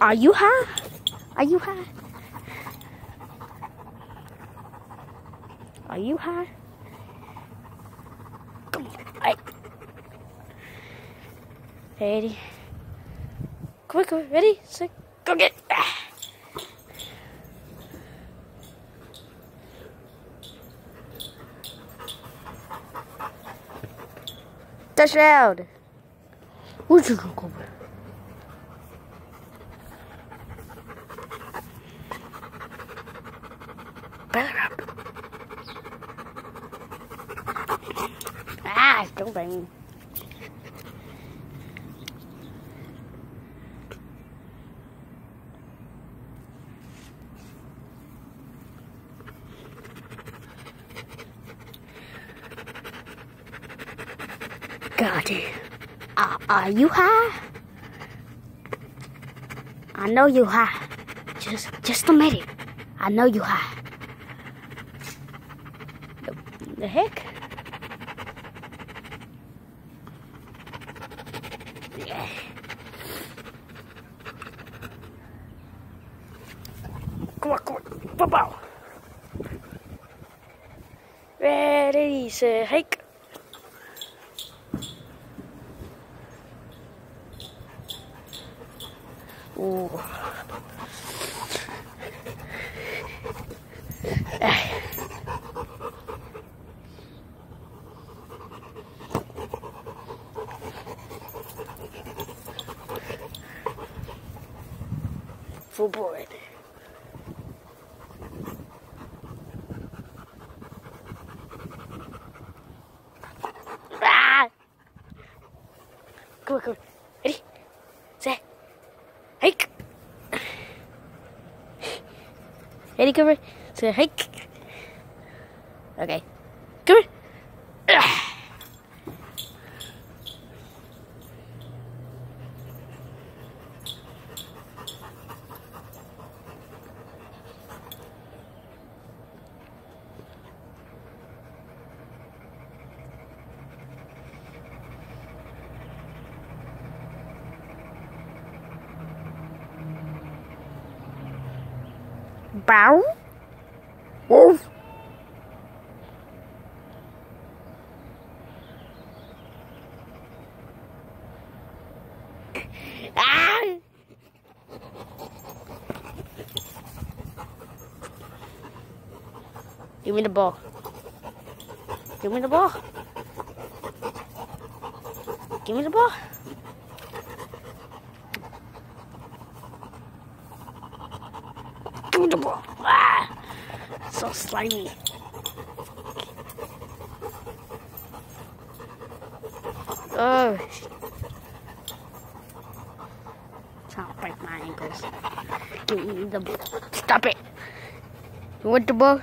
Are you high? Are you high? Are you high? Come on. Hey. Ready? Come on. Ready? Set, go get. Touchdown. Where'd you go? Better up. Don't bang. God, are you high? I know you high. Just a minute. I know you high. The heck? Yeah. Come on. Bow. Ready, set, hike. Ooh. Full board. Come on. Ready, set, hike. Ready, come on. Set, hike. Okay. Come on. Bow. Wolf. Give me the ball. Give me the ball. Give me the ball. Give me the ball. So slimy. Oh. Trying to break my ankles. Give me the ball. Stop it. You want the ball?